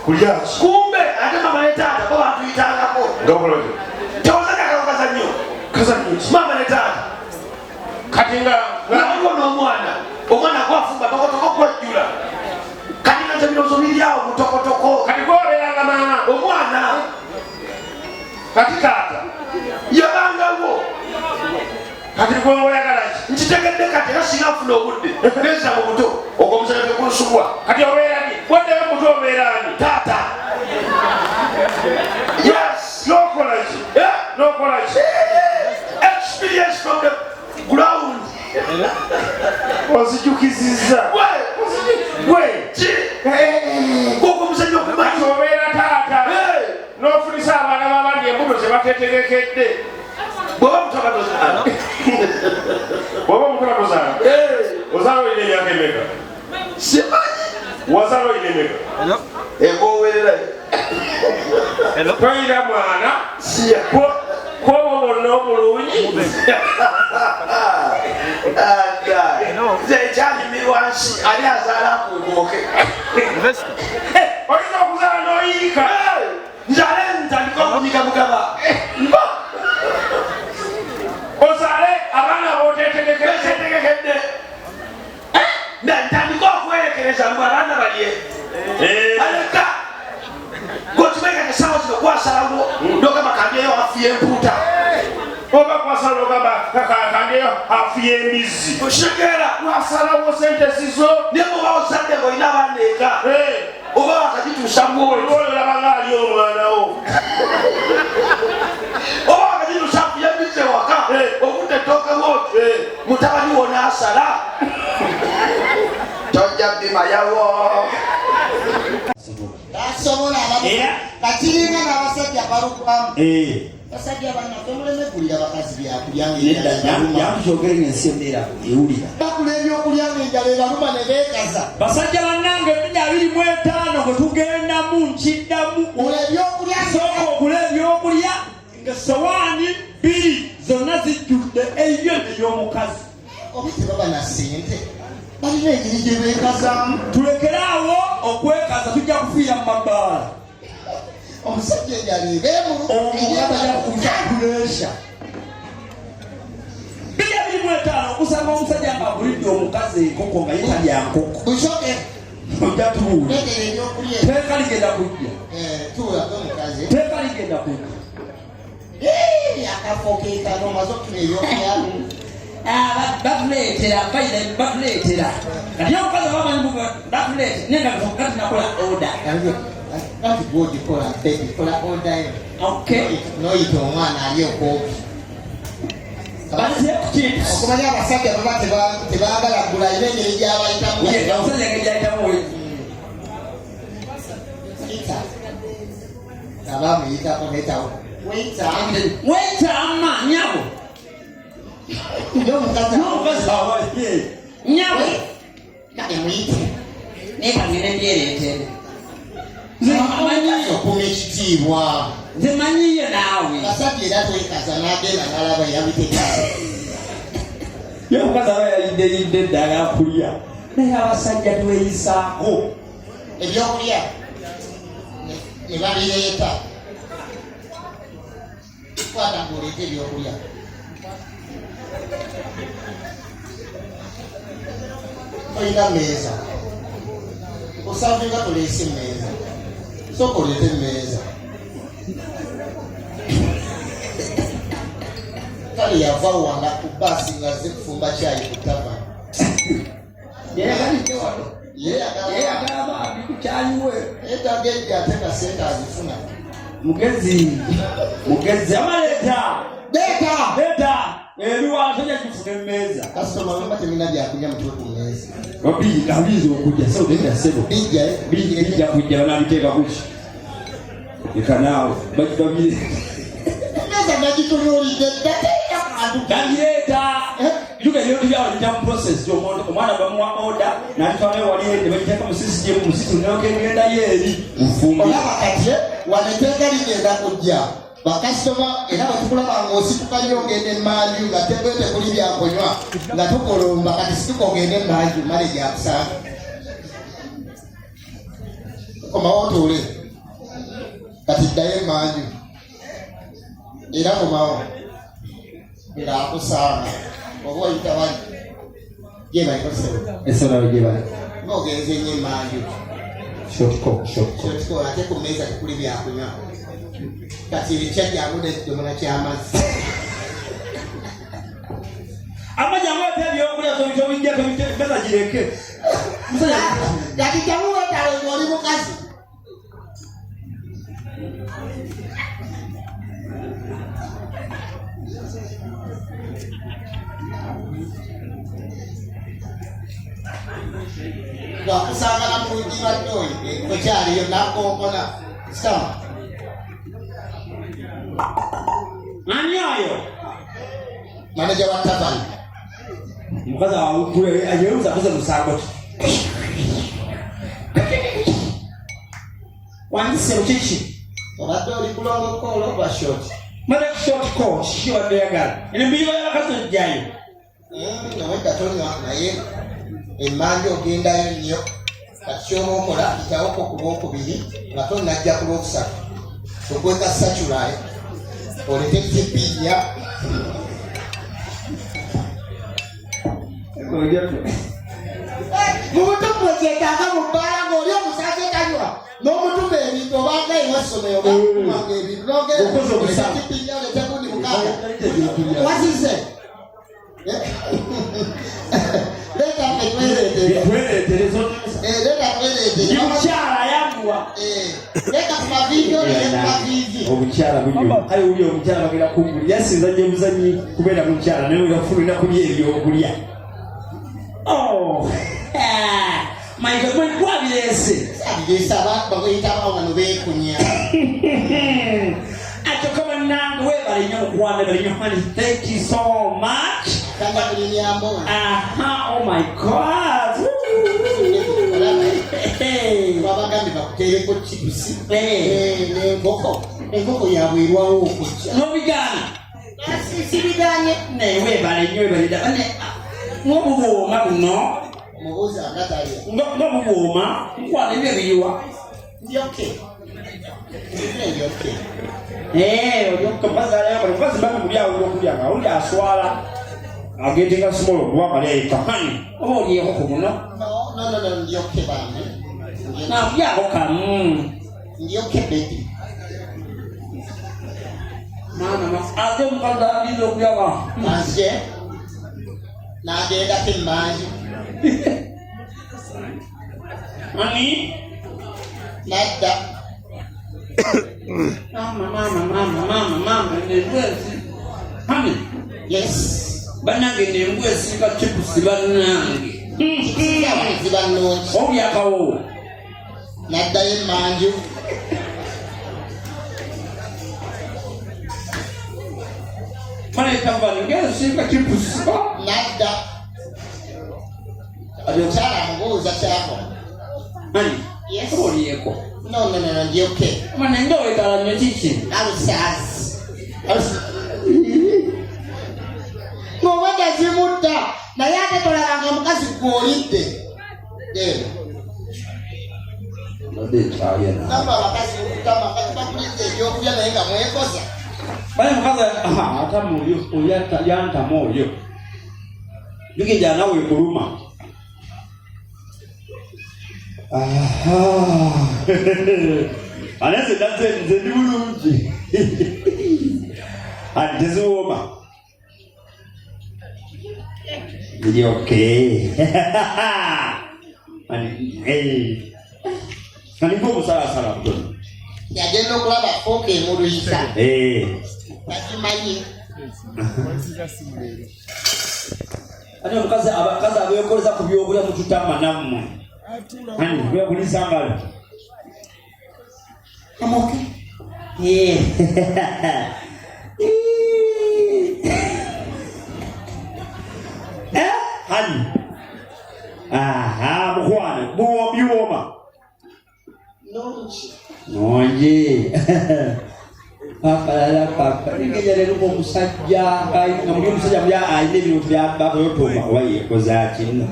kulya kumbe ate mama ne taata bo batuyitangako ngakoloje tewozakakalo kazannyo mama ne taata kati nga waliwo n'omwana gwafumba tokotoko gwajjula kati nga tebirozo biryawo mutokotoko kati goberanga mama omwana kati taata yabangawo kati gweoyagalaki nkitegedde kati era singa afuna obudde neza mu buto ogwo omusajja tekunsubwa kati obeerani bwaddeyo muto obeerani taata yes nokolaki nokolaki experience from the ground ozijukizizza gwogwo omusajja kati obeera taata n'ofunisa abaana babandi embuto zebatetegekedde bwoba mutabatozaala bwoba omutobatozaala ozaala olina emyaka emeka simanyi wazaala olina emeka egowererayo toyina mwana kwobo bonna obulungi nze ekyanyumirwa nsi ali azaala akugooke oyinza okuzaala n'oyiika nzale ntandika okunyiga mugaba ozaale abaana bootetegekedde ntandika okwerekereza mbu abaana balye aleka gotumeka esawa zino gwasalawo nogamba kandyeyo afu y'empuuta oba kwasala ogamba kandyeyo afu y'embizi oshegera wasalawo sente zizo naye muba ozadde ngaolina abaana eka oba wakagituusa ololabanga ali omwanawo oba wakagituusa afu y'embizi ewaka obudde tokewo mutabani wona asala tojja bimayawo tasobola kakiringa n'abasajja balukwamu basajja bannaffe muleme kulira bakazi byakulya ng'enjala ng'ensi embeera ewulira bakula ebyokulya ng'enjala ebaluma ne beekaza basajja bannange 25 gwe tugendamu nkiddamu ola ebyokulya sooka ogula ebyokulya ng'essowaani 2 zonna zijjudde eyo ey'omukazi oba tebaba na ssente balina engeri gye beekazaamu tulekeraawo okwekaza tujja kufiira mu mabbaala omusajja enjala ebeemulu omukabayakuleesha 25 okusanga omusajja nga agulidde omukazi enkoko nga yetalya nkoko busoke ojja tubuuli negera ebyokulya teeka ligenda kujja tuulako omukazi teeka ligenda kujja akafo keekano omaze okufuna ebyokulya batuleetera batuleetera kati omukazi abamanyi batuleetera naye nga kati nakola oda kati gwogikola kola odayo noyita omwana ali okwoki okumanya abasajja baba tebaagala gula ina engeri gyabayitamu abamuyitako netawo wetama nyabo omukazi nyabo kale muyite nekangene byereetere okuma ekitiibwa nze manyiyo naawe basajja era twekaza n'agenda n'alaba yabitegese ye omukazi aba yalidderidde eddala akulya naye abasajja tweyisaako ebyokulya ne babireeta kwata ng'oleeta ebyokulya olina meeza osavinga toleese meeza sooka oleete meeza kale yava wanga ku baasi nga ze kufumba kyayi ku tava yeyagalidde wano yeyagala bikukyaliwe etagejja ate nga sente azifuna mugezi amaleeta leeta ebiwanto jagifuna emmeeza kasitoma bemba temina byakulya mutwe ku mmeeza abiza okujja so leta sebo bijja kujja banabiteeka kuki ekanaawe babire emmeeza nagitunuulidde nagireeta juga ebintu byabo bijja mu process omwana bamuwa oda natwalayo wali ne bagiteeka mu sisi gyemu musitu neokengendayo eri mufumbi olaba kati waneteeka ligenda kujja bakasitoma era batukulaba ng'osituka nnyo ogenda emmanju nga tekuli byakunywa nga tukolomba kati situka ogenda emmanju male gyakusanga Komaotole. Kati ddayo manju. Era komawo. Era akusanga. Oba oyita wali. Ye bali kosero. Esora ye bali. Ngogenze nnyo manju. Shotko. Ate ku mmeeza tekuli byakunywa. Kati ebikyajjangu n'ekidomola ky'amazzi. Amanya mwape byokulya tobijja tobijja gireke. Dati jamu wetalo oli mukazi. Wakusanga na muji watoi kochali yo nakokona. Stop. Nani ayo? Manager wa Tavani. Mukaza kule ajeuza kuza musako. Wanise uchichi. Obadde oli kulongo kolo ba short. Mara short call short yaga. Ine biyo yakazo jayo. Naweka tonywa naye emmanju ogendayo nnyo kati ky'oba okola kitawoko ku lwokubiri nga tonnajja ku lwokusatu okweka satulaye olete tipinya mubutumbu kyetaaga mu bbaala ng'oli omusase tanywa n'omutumba ebintu obanga ewasomero bakumanga ebintu nogereza tipinya olete gundi mukaaga wasize leta kwelete Mukyala yagwa. Leta ku video leta vivi. Omukyala bulyo. Kale uli omukyala bagenda kugulu. Yasinza nje muzanyi kubeera mukyala naye ngafulira kulya ebyo okulya. Oh. My God, what is This about bagayita abantu bekunya. Atokoma nange webale nnyo okwana bali nnyo honey. Thank you so much. Kanga kulinyambo. Aha, oh my God. Babagambi bakuteereko chipusi. Enkoko yabwirwawo okujja. Nobigana. Sibiganye. Naye webale nnyo webale ddala. N'obuwooma buno. Mubuuza ngatalya. N'obuwooma nkwana ebyo ebiyiwa. Ndyoke. Omukazi bambi kulyawo olwokulya nga oli aswala agende nga small okuwakaleeta hani oba olyeko ku muno No, ndyoke bambi. nakulyako kamu Ndyoke baby. ate omukazi alinza okulyaka Anje. N'agendako emmanju. ani Nadda. mama nembwezi hani Yes. banange nembwezi kachipusi banange Ziba nnungi. olyakawo Naddayo emmanju. maleetavani ngesinga chipusi Nadda. Omukyala amubuuza kyakoma. hani Yes. olyeko No, ndyoke. manenge wekala nnyo kiki Alusaasi. Ng'obadde zimutta naye ate tolalanga mukazi gw'olidde. Namba abakazi mukutama kati bakulidde ebyokulya naye nga mwekoza. bale mukazi atamu oyo yantamu oyo jukija nawe kuluma anese nze ndi bulungi ati teziwooma ndi okay aniko omusalasala mutono Yagenda okulaba fooka emuluyisa. Bagimanyi. ate omukazi abakazi abeekoleza ku byokulya mututama nammwe ani bekulisa ngalo Amoke. hani mukwane biwooma Nungi. nonje pakalala paka ngejaleleko omusajja nga muli omusajja muli ayina ebintu byabayotooma oba yekoza kino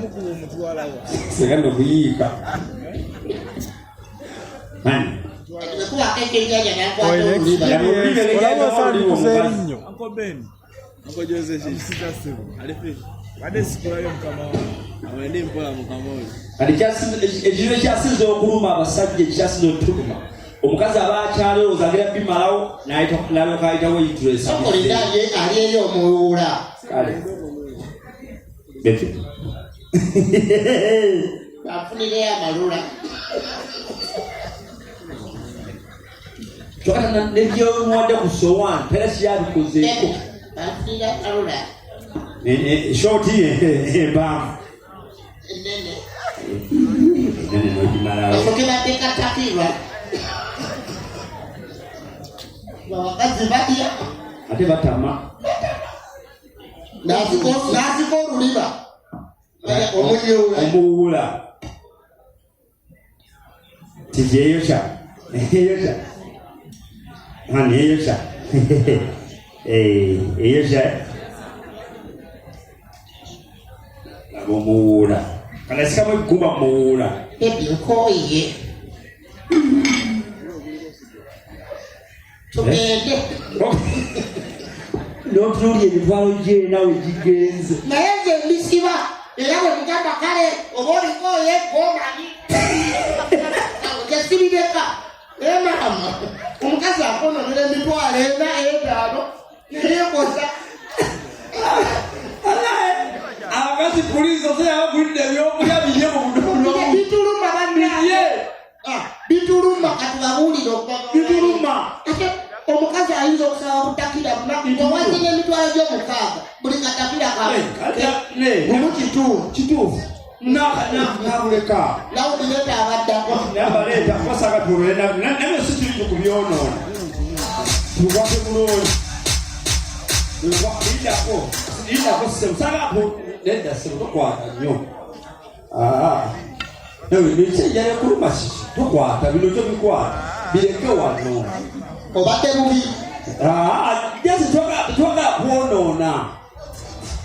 seganda okuyiika Mani. Tumekuwa keke jaja na kwa Uncle Ben. Uncle Jose sita siku. Alifika. Baada siku hiyo mkama amende mpola mkamoyo. Alikyasi ejire kyasizo okuluma abasajja kyasizo tuluma. Omukazi abakyalo ozagira bimalawo naita kulalo kaita waitress. Okolindaje aliyeyo muula. Kale. Beti. Bafunire amalula. Chokana nebyo mwade kusowan peresi yabikoze. Bafunire amalula. Shorty bam. Nene. Nene no dimara. Okema teka takiwa. Wakati badia. Ate batama. Naziko ruliba. Omuula. Tijeyosha. Eyosha. Hani eyosha. Eyosha. Omuula. Kana sikama kumba muula. Ebikoye. Tugende. N'otunuulya emitwalo gye nawe gigenze. Naye nze mbisiba era bwe tugamba kale oba olikoye gwomanyi. Kyasibireka. Mama omukazi akononera emitwalo ena etaano neyekosa. Abakazi poliisi oseyabagulidde ebyokulya biye mu buduulu. Bituluma bannaye. Bituluma katubabuulire okubaga. Bituluma. Ate omukazi ayinza okusaba butakira bunaku wazina emitwalo gy'omukaaga buli katakira kamu kituufu nabuleka nawe bireeta abaddako nabaleeta basaka tulena naye si tuli kubyonoona tukwate bulungi lindako semusagapo nedda semutokwata nnyo nikyejjane kuluma kiki tokwata bino kyo bikwata bireke wano obadde bubi just twagala kwonoona